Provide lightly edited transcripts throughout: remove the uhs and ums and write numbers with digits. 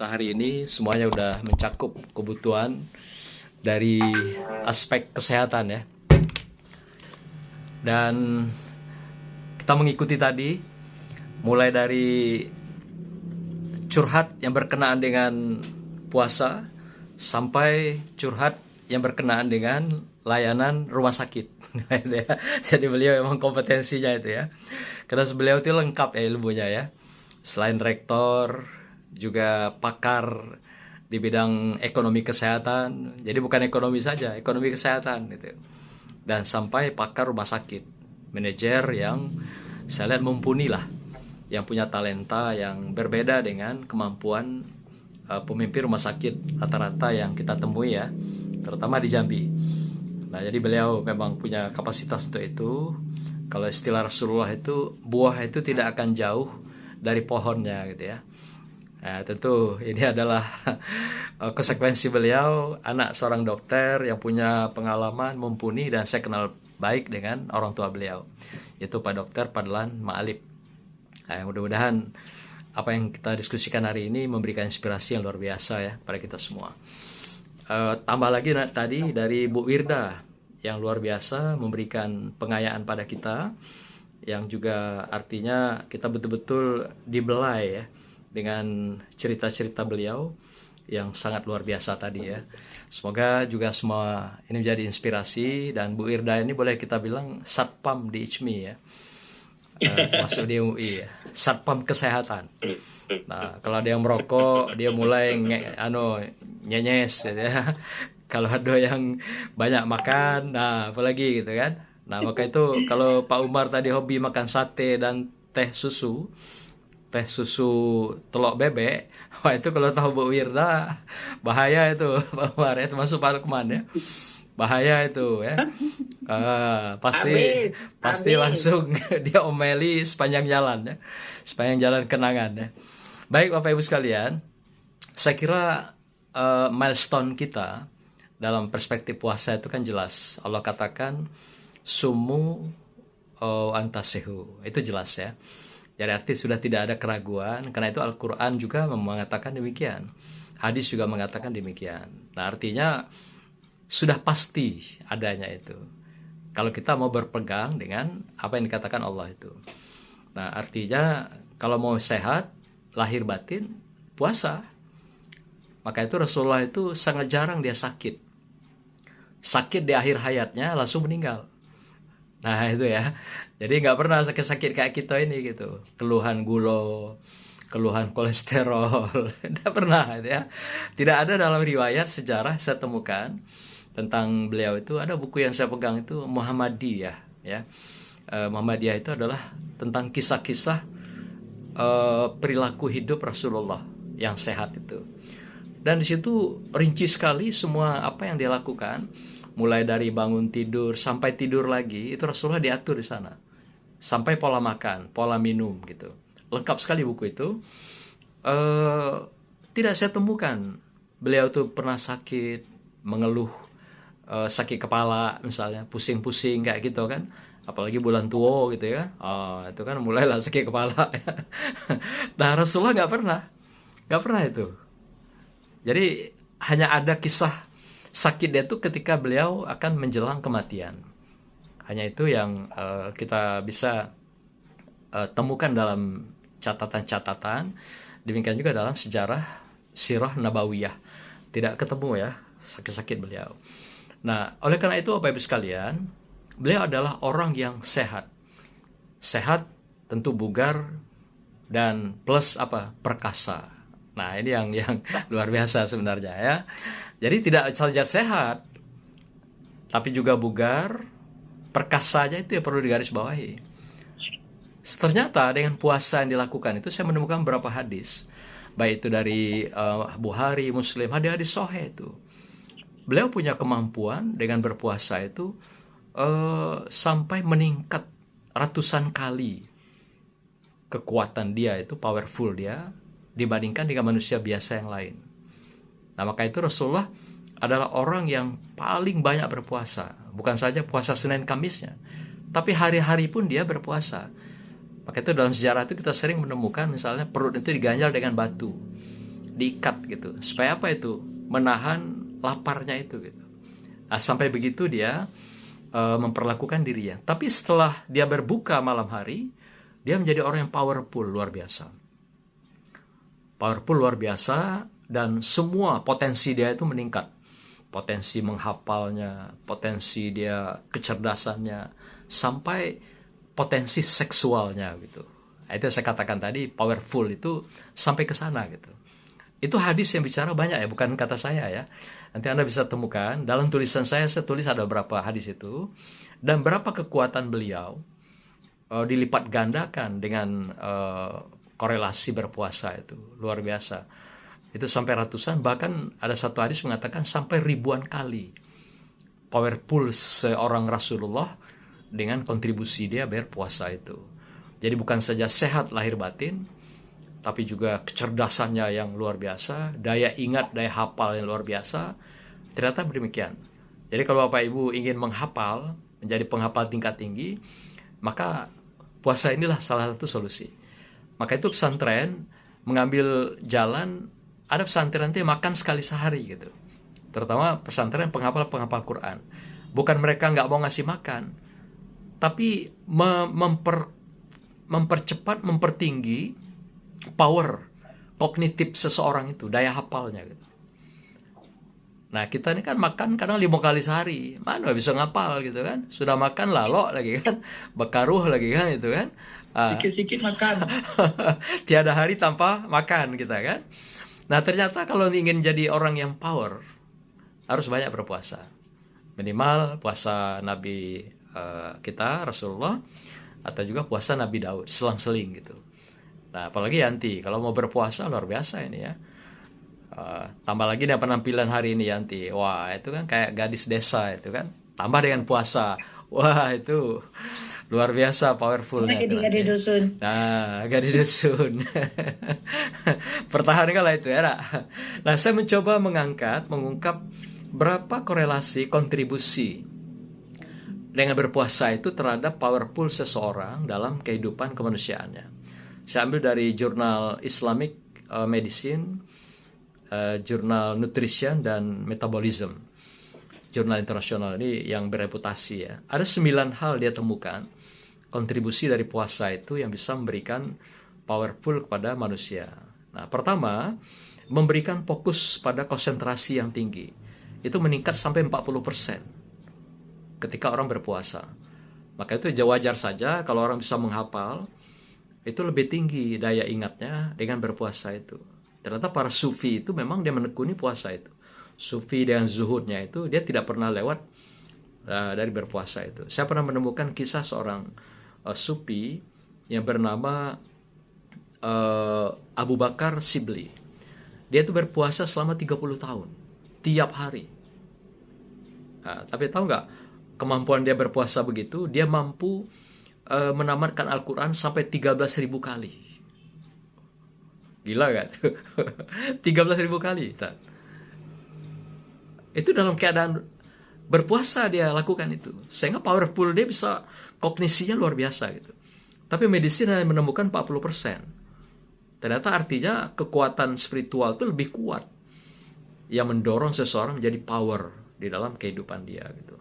kita hari ini semuanya udah mencakup kebutuhan dari aspek kesehatan ya. Dan kita mengikuti tadi mulai dari curhat yang berkenaan dengan puasa sampai curhat yang berkenaan dengan layanan rumah sakit. Gitu ya. Jadi beliau memang kompetensinya itu ya. Karena beliau itu lengkap ya ilmunya ya. Selain rektor, juga pakar di bidang ekonomi kesehatan. Jadi bukan ekonomi saja, ekonomi kesehatan gitu. Dan sampai pakar rumah sakit, manajer yang saya lihat mumpuni lah, yang punya talenta yang berbeda dengan kemampuan pemimpin rumah sakit rata-rata yang kita temui ya, terutama di Jambi. Nah, jadi beliau memang punya kapasitas untuk itu. Kalau istilah Rasulullah itu, buah itu tidak akan jauh dari pohonnya gitu ya. Nah, tentu ini adalah konsekuensi beliau, anak seorang dokter yang punya pengalaman mumpuni, dan saya kenal baik dengan orang tua beliau, yaitu Pak Dokter Padlan Ma'alib. Nah, mudah-mudahan apa yang kita diskusikan hari ini memberikan inspirasi yang luar biasa ya pada kita semua. Tambah lagi tadi dari Bu Wirda yang luar biasa memberikan pengayaan pada kita, yang juga artinya kita betul-betul dibelai ya dengan cerita-cerita beliau yang sangat luar biasa tadi ya. Semoga juga semua ini menjadi inspirasi, dan Bu Irda ini boleh kita bilang satpam di ICMI ya, termasuk di MUI ya, satpam kesehatan. Nah, kalau ada yang merokok dia mulai nyenyes gitu ya. Kalau ada yang banyak makan, nah apalagi gitu kan. Nah, maka itu kalau Pak Umar tadi hobi makan sate dan teh susu telok bebek, wah itu kalau tahu Bu Wirda bahaya itu Pak Umar ya, termasuk Pak Lukman ya, bahaya itu ya. Pasti Amin. langsung dia omeli sepanjang jalan ya, sepanjang jalan kenangan ya. Baik Bapak Ibu sekalian, saya kira milestone kita dalam perspektif puasa itu kan jelas. Allah katakan sumu antasehu, itu jelas ya. Jadi arti sudah tidak ada keraguan, karena itu Al-Quran juga mengatakan demikian. Hadis juga mengatakan demikian. Nah, artinya sudah pasti adanya itu. Kalau kita mau berpegang dengan apa yang dikatakan Allah itu. Nah, artinya kalau mau sehat, lahir batin, puasa. Maka itu Rasulullah itu sangat jarang dia sakit. Sakit di akhir hayatnya langsung meninggal. Nah itu ya. Jadi nggak pernah sakit-sakit kayak kita ini gitu. Keluhan gula, keluhan kolesterol, tidak pernah gitu ya. Tidak ada dalam riwayat sejarah saya temukan tentang beliau itu. Ada buku yang saya pegang itu Muhammadiyah ya. Muhammadiyah itu adalah tentang kisah-kisah perilaku hidup Rasulullah yang sehat itu. Dan di situ rinci sekali semua apa yang dia lakukan, mulai dari bangun tidur sampai tidur lagi, itu Rasulullah diatur di sana. Sampai pola makan, pola minum gitu. Lengkap sekali buku itu. Tidak saya temukan beliau tuh pernah sakit, mengeluh sakit kepala misalnya, pusing-pusing kayak gitu kan. Apalagi bulan tua gitu ya. Itu kan mulailah sakit kepala. Nah Rasulullah nggak pernah itu. Jadi hanya ada kisah sakit dia itu ketika beliau akan menjelang kematian. Hanya itu yang kita bisa temukan dalam catatan-catatan. Demikian juga dalam sejarah sirah nabawiyah. Tidak ketemu ya sakit-sakit beliau. Nah, oleh karena itu Bapak Ibu sekalian, beliau adalah orang yang sehat. Sehat tentu bugar dan plus apa? Perkasa. Nah, ini yang luar biasa sebenarnya ya. Jadi tidak saja sehat, tapi juga bugar, perkasanya itu yang perlu digarisbawahi. Ternyata dengan puasa yang dilakukan itu saya menemukan beberapa hadis, baik itu dari Bukhari, Muslim, hadis-hadis sahih itu. Beliau punya kemampuan dengan berpuasa itu sampai meningkat ratusan kali kekuatan dia itu, powerful dia, dibandingkan dengan manusia biasa yang lain. Nah, maka itu Rasulullah adalah orang yang paling banyak berpuasa. Bukan saja puasa Senin Kamisnya, tapi hari-hari pun dia berpuasa. Maka itu dalam sejarah itu kita sering menemukan misalnya perut itu diganjal dengan batu. diikat gitu. Supaya apa itu? Menahan laparnya itu gitu. Nah, sampai begitu dia memperlakukan dirinya. Tapi setelah dia berbuka malam hari, dia menjadi orang yang powerful luar biasa. Powerful luar biasa, dan semua potensi dia itu meningkat. Potensi menghafalnya, potensi dia kecerdasannya, sampai potensi seksualnya gitu. Nah, itu saya katakan tadi, powerful itu sampai ke sana gitu. Itu hadis yang bicara banyak ya, bukan kata saya ya. Nanti Anda bisa temukan, dalam tulisan saya tulis ada berapa hadis itu, dan berapa kekuatan beliau dilipat gandakan dengan korelasi berpuasa itu. Luar biasa. Itu sampai ratusan, bahkan ada satu hadis mengatakan sampai ribuan kali powerful seorang Rasulullah dengan kontribusi dia berpuasa itu. Jadi bukan saja sehat lahir batin, tapi juga kecerdasannya yang luar biasa, daya ingat, daya hafal yang luar biasa. Ternyata demikian. Jadi kalau Bapak Ibu ingin menghafal, menjadi penghafal tingkat tinggi, maka puasa inilah salah satu solusi. Maka itu pesantren mengambil jalan, ada pesantren itu makan sekali sehari gitu. Terutama pesantren penghafal Quran. Bukan mereka nggak mau ngasih makan, tapi mempercepat, mempertinggi power kognitif seseorang itu, daya hafalnya gitu. Nah, kita ini kan makan kadang 5 kali sehari, mana bisa ngapal gitu kan? Sudah makan lalok lagi kan, bekaruh lagi kan itu kan. Sikit-sikit makan. Tiada hari tanpa makan kita kan. Nah, ternyata kalau ingin jadi orang yang power, harus banyak berpuasa. Minimal puasa Nabi kita, Rasulullah, atau juga puasa Nabi Daud, selang-seling gitu. Nah, apalagi Yanti, kalau mau berpuasa luar biasa ini ya. Tambah lagi dengan penampilan hari ini Yanti, wah itu kan kayak gadis desa itu kan. Tambah dengan puasa, wah itu luar biasa powerfulnya itu nanti. Gadis dusun. Nah, gadis dusun. Pertahankanlah itu ya. Nah, saya mencoba mengungkap berapa korelasi kontribusi dengan berpuasa itu terhadap powerful seseorang dalam kehidupan kemanusiaannya. Saya ambil dari jurnal Islamic Medicine, jurnal Nutrition dan Metabolism, jurnal internasional ini yang bereputasi ya. Ada 9 hal dia temukan kontribusi dari puasa itu yang bisa memberikan powerful kepada manusia. Nah, pertama, memberikan fokus pada konsentrasi yang tinggi. Itu meningkat sampai 40% ketika orang berpuasa. Maka itu wajar saja kalau orang bisa menghafal, itu lebih tinggi daya ingatnya dengan berpuasa itu. Ternyata para sufi itu memang dia menekuni puasa itu. Sufi dengan zuhudnya itu dia tidak pernah lewat dari berpuasa itu. Saya pernah menemukan kisah seorang sufi yang bernama Abu Bakar Sibli. Dia itu berpuasa selama 30 tahun, tiap hari. Nah, tapi tahu nggak, kemampuan dia berpuasa begitu, dia mampu menamatkan Al-Quran sampai 13.000 kali. Gila gak? 13.000 kali. Itu dalam keadaan berpuasa dia lakukan itu. Sehingga powerful dia bisa, kognisinya luar biasa gitu. Tapi medis hanya menemukan 40%. Ternyata artinya kekuatan spiritual itu lebih kuat yang mendorong seseorang menjadi power di dalam kehidupan dia gitu.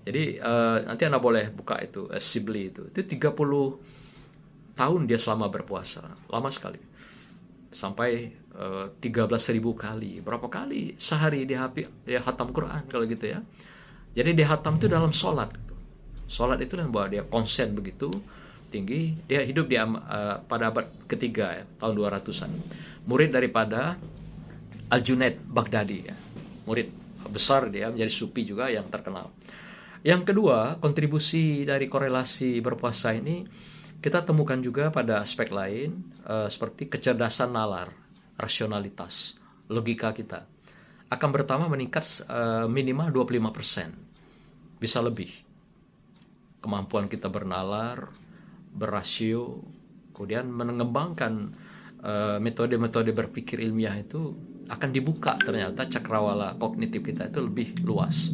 Jadi nanti Anda boleh buka itu Sibli itu 30 tahun dia selama berpuasa, lama sekali. Sampai 13.000 kali. Berapa kali sehari dia hatam Quran kalau gitu ya. Jadi dia hatam itu dalam sholat. Sholat itu yang bahwa dia konsen begitu tinggi. Dia hidup pada abad ketiga ya, tahun 200-an. Murid daripada Al-Junaid Baghdadi ya. Murid besar dia, menjadi sufi juga yang terkenal. Yang kedua, kontribusi dari korelasi berpuasa ini kita temukan juga pada aspek lain, seperti kecerdasan nalar, rasionalitas, logika kita akan pertama meningkat minimal 25%, bisa lebih. Kemampuan kita bernalar, berasio, kemudian mengembangkan metode-metode berpikir ilmiah itu akan dibuka. Ternyata cakrawala kognitif kita itu lebih luas.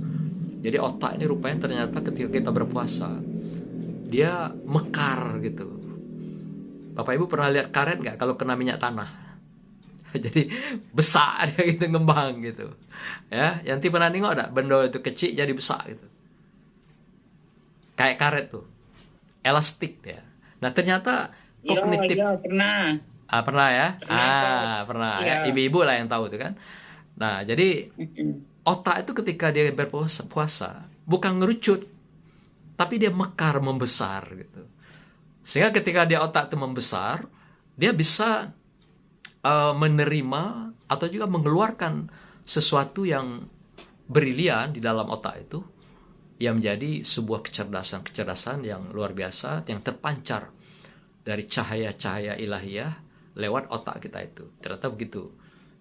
Jadi otak ini rupanya ternyata ketika kita berpuasa, dia mekar gitu. Bapak Ibu pernah lihat karet nggak kalau kena minyak tanah? Jadi besar dia gitu, ngembang gitu. Ya, Yanti pernah nengok enggak benda itu kecil jadi besar gitu. Kayak karet tuh, elastik ya. Nah, ternyata Iya, kognitif iya, pernah. pernah ya? Pernah kok. Pernah Iya. ya. Ibu-ibu lah yang tahu itu kan. Nah, jadi Mm-mm. otak itu ketika dia berpuasa bukan ngerucut, tapi dia mekar membesar gitu. Sehingga ketika dia otak itu membesar, dia bisa menerima atau juga mengeluarkan sesuatu yang brilian di dalam otak itu yang menjadi sebuah kecerdasan-kecerdasan yang luar biasa yang terpancar dari cahaya-cahaya ilahiyah lewat otak kita itu. Ternyata begitu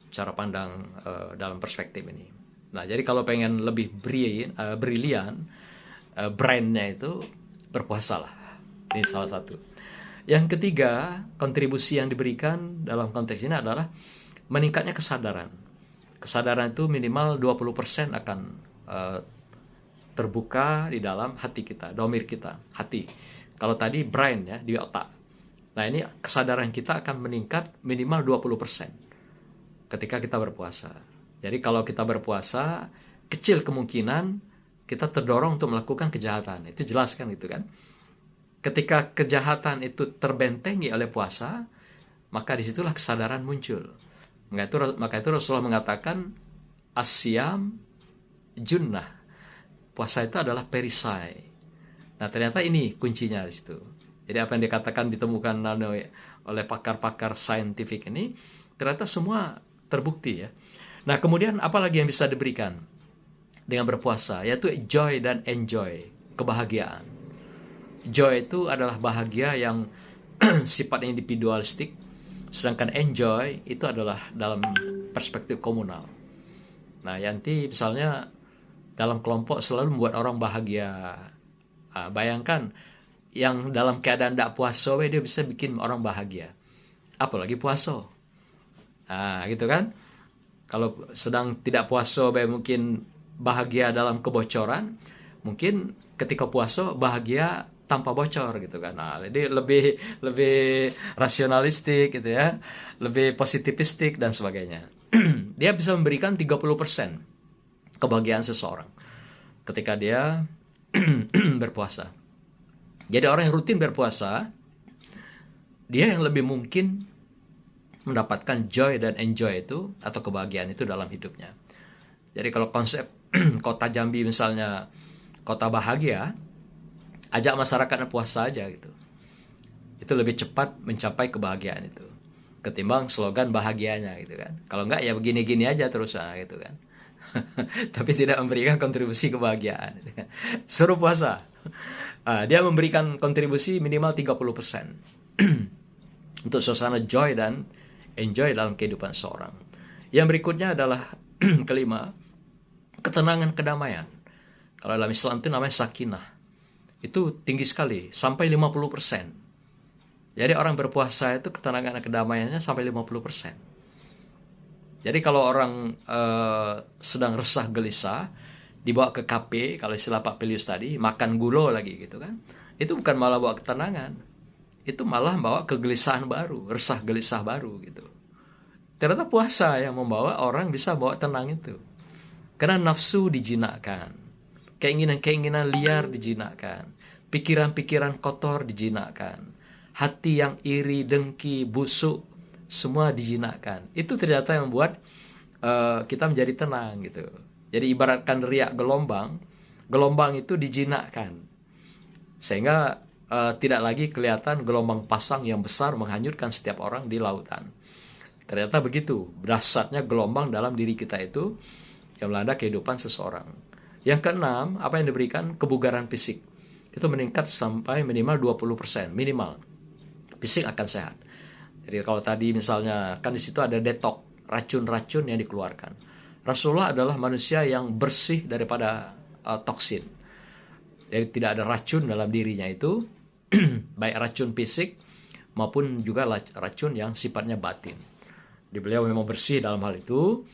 cara pandang dalam perspektif ini. Nah, jadi kalau pengen lebih brilian, brandnya itu berpuasalah. Ini salah satu. Yang ketiga, kontribusi yang diberikan dalam konteks ini adalah meningkatnya kesadaran. Kesadaran itu minimal 20% akan terbuka di dalam hati kita, domir kita, hati. Kalau tadi brain ya, di otak. Nah, ini kesadaran kita akan meningkat minimal 20% ketika kita berpuasa. Jadi kalau kita berpuasa, kecil kemungkinan kita terdorong untuk melakukan kejahatan. Itu jelas kan gitu kan. Ketika kejahatan itu terbentengi oleh puasa, maka disitulah kesadaran muncul. Maka itu Rasulullah mengatakan, asyam junnah. Puasa itu adalah perisai. Nah, ternyata ini kuncinya di situ. Jadi apa yang dikatakan ditemukan oleh pakar-pakar saintifik ini, ternyata semua terbukti ya. Nah, kemudian apa lagi yang bisa diberikan dengan berpuasa? Yaitu joy dan enjoy, kebahagiaan. Joy itu adalah bahagia yang sifatnya individualistik, sedangkan enjoy itu adalah dalam perspektif komunal. Nah, Yanti misalnya dalam kelompok selalu membuat orang bahagia. Bayangkan yang dalam keadaan tidak puasa, dia bisa bikin orang bahagia. Apalagi puasa. Gitu kan? Kalau sedang tidak puasa, mungkin bahagia dalam kebocoran. Mungkin ketika puasa bahagia tanpa bocor gitu kan. Nah, jadi lebih rasionalistik gitu ya, lebih positivistik dan sebagainya. Dia bisa memberikan 30% kebahagiaan seseorang ketika dia berpuasa. Jadi orang yang rutin berpuasa, dia yang lebih mungkin mendapatkan joy dan enjoy itu atau kebahagiaan itu dalam hidupnya. Jadi kalau konsep kota Jambi misalnya kota bahagia, ajak masyarakatnya puasa aja gitu. Itu lebih cepat mencapai kebahagiaan itu ketimbang slogan bahagianya gitu kan. Kalau enggak ya begini-gini aja terus gitu kan. Tapi tidak memberikan kontribusi kebahagiaan. Suruh puasa. Dia memberikan kontribusi minimal 30% untuk suasana joy dan enjoy dalam kehidupan seorang. Yang berikutnya adalah kelima, ketenangan kedamaian. Kalau dalam Islam itu namanya sakinah. Itu tinggi sekali, sampai 50%. Jadi orang berpuasa itu ketenangan dan kedamaiannya sampai 50%. Jadi kalau orang sedang resah gelisah, dibawa ke kafe, kalau istilah Pak Pelius tadi, makan gulo lagi gitu kan. Itu bukan malah bawa ketenangan. Itu malah bawa kegelisahan baru, resah gelisah baru gitu. Ternyata puasa yang membawa orang bisa bawa tenang itu. Karena nafsu dijinakkan. Keinginan-keinginan liar dijinakkan. Pikiran-pikiran kotor dijinakkan. Hati yang iri, dengki, busuk, semua dijinakkan. Itu ternyata yang membuat kita menjadi tenang gitu. Jadi ibaratkan riak gelombang, gelombang itu dijinakkan. Sehingga tidak lagi kelihatan gelombang pasang yang besar menghanyutkan setiap orang di lautan. Ternyata begitu, dahsyatnya gelombang dalam diri kita itu yang melanda kehidupan seseorang. Yang keenam, apa yang diberikan? Kebugaran fisik. Itu meningkat sampai minimal 20%, minimal. Fisik akan sehat. Jadi kalau tadi misalnya, kan di situ ada detox, racun-racun yang dikeluarkan. Rasulullah adalah manusia yang bersih daripada toksin. Jadi tidak ada racun dalam dirinya itu, baik racun fisik maupun juga racun yang sifatnya batin. Beliau memang bersih dalam hal itu.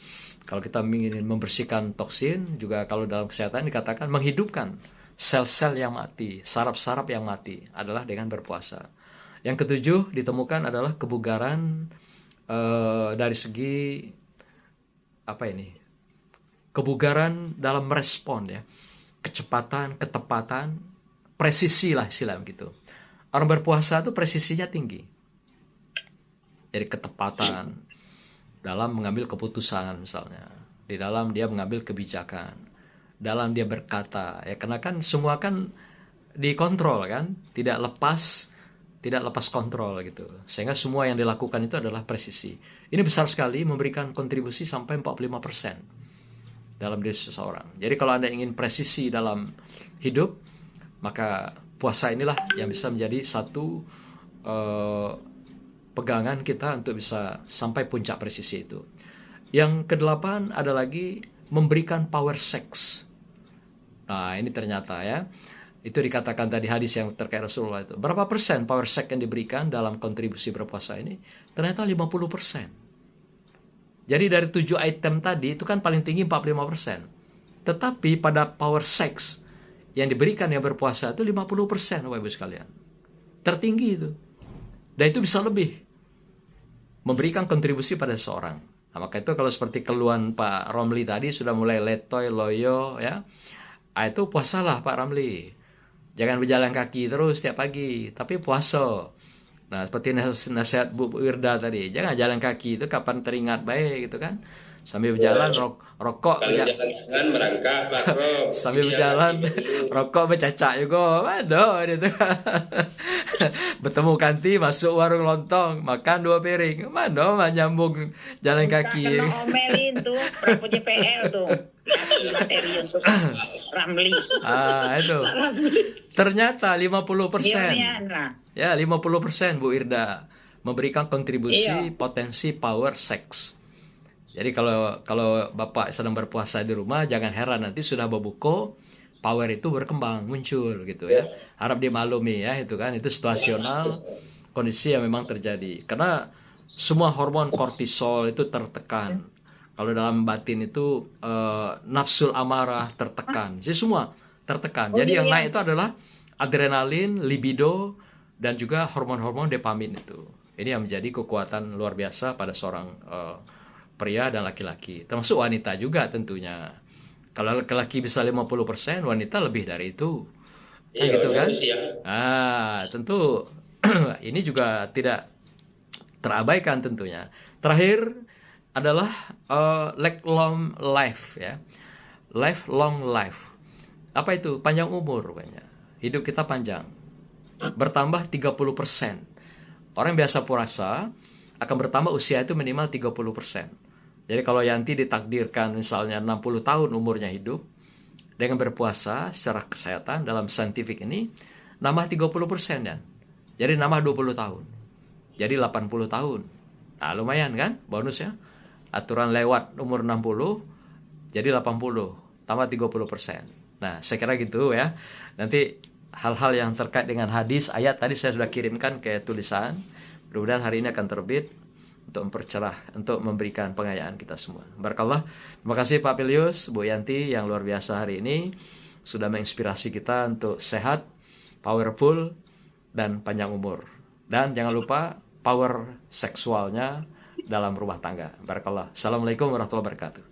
Kalau kita ingin membersihkan toksin, juga kalau dalam kesehatan dikatakan menghidupkan sel-sel yang mati, saraf-saraf yang mati adalah dengan berpuasa. Yang ketujuh ditemukan adalah kebugaran dari segi apa ini, kebugaran dalam merespon ya, kecepatan, ketepatan, presisi lah istilah gitu. Orang berpuasa itu presisinya tinggi, jadi ketepatan dalam mengambil keputusan misalnya, di dalam dia mengambil kebijakan, dalam dia berkata ya, karena kan semua kan dikontrol kan, tidak lepas kontrol gitu. Sehingga semua yang dilakukan itu adalah presisi. Ini besar sekali, memberikan kontribusi sampai 45% dalam diri seseorang. Jadi kalau Anda ingin presisi dalam hidup, maka puasa inilah yang bisa menjadi satu pegangan kita untuk bisa sampai puncak presisi itu. Yang kedelapan ada lagi memberikan power sex. Nah, ini ternyata ya, itu dikatakan tadi hadis yang terkait Rasulullah itu. Berapa persen power sex yang diberikan dalam kontribusi berpuasa ini? Ternyata 50%. Jadi dari 7 item tadi itu kan paling tinggi 45%. Tetapi pada power sex yang diberikan yang berpuasa itu 50%, Bapak Ibu sekalian. Tertinggi itu. Dan itu bisa lebih memberikan kontribusi pada seseorang. Nah, maka itu kalau seperti keluhan Pak Romli tadi sudah mulai letoy, loyo ya. Itu puasalah Pak Romli. Jangan berjalan kaki terus setiap pagi, tapi puasa. Nah, seperti nasihat Bu Wirda tadi, jangan jalan kaki itu kapan teringat baik gitu kan. Sambil berjalan rokok. Kalau jangan merangkak, Pak Rob. Sambil berjalan rokok bercacak juga. Aduh, itu. Bertemu kanti masuk warung lontong, makan 2 piring. Mana nyambung jalan kaki. Kena omelin tuh, Prabu JPL tuh. Serius tuh. Ramli. Itu. Ternyata 50%. Ya, 50% Bu Irda memberikan kontribusi potensi power sex. Jadi kalau Bapak sedang berpuasa di rumah, jangan heran nanti sudah berbuka, power itu berkembang, muncul gitu ya. Harap dimaklumi ya, itu kan, itu situasional, kondisi yang memang terjadi. Karena semua hormon kortisol itu tertekan. Kalau dalam batin itu nafsul amarah tertekan. Jadi semua tertekan. Jadi yang naik itu adalah adrenalin, libido, dan juga hormon-hormon dopamin itu. Ini yang menjadi kekuatan luar biasa pada seorang pria dan laki-laki, termasuk wanita juga tentunya. Kalau laki-laki bisa 50%, wanita lebih dari itu. Iya, gitu kan? Ya. Tentu ini juga tidak terabaikan tentunya. Terakhir adalah lifelong life ya. Lifelong life. Apa itu? Panjang umur banyak. Hidup kita panjang. Bertambah 30%. Orang biasa puasa akan bertambah usia itu minimal 30%. Jadi kalau Yanti ditakdirkan misalnya 60 tahun umurnya hidup, dengan berpuasa secara kesehatan dalam saintifik ini, nambah 30% ya. Jadi nambah 20 tahun. Jadi 80 tahun. Nah lumayan kan bonusnya. Aturan lewat umur 60, jadi 80, tambah 30%. Nah saya kira gitu ya. Nanti hal-hal yang terkait dengan hadis, ayat tadi saya sudah kirimkan ke tulisan. Mudah-mudahan hari ini akan terbit untuk mempercerah, untuk memberikan pengayaan kita semua. Barakallah. Terima kasih Pak Pilius, Bu Yanti yang luar biasa hari ini sudah menginspirasi kita untuk sehat, powerful, dan panjang umur. Dan jangan lupa power seksualnya dalam rumah tangga. Barakallah. Assalamualaikum warahmatullahi wabarakatuh.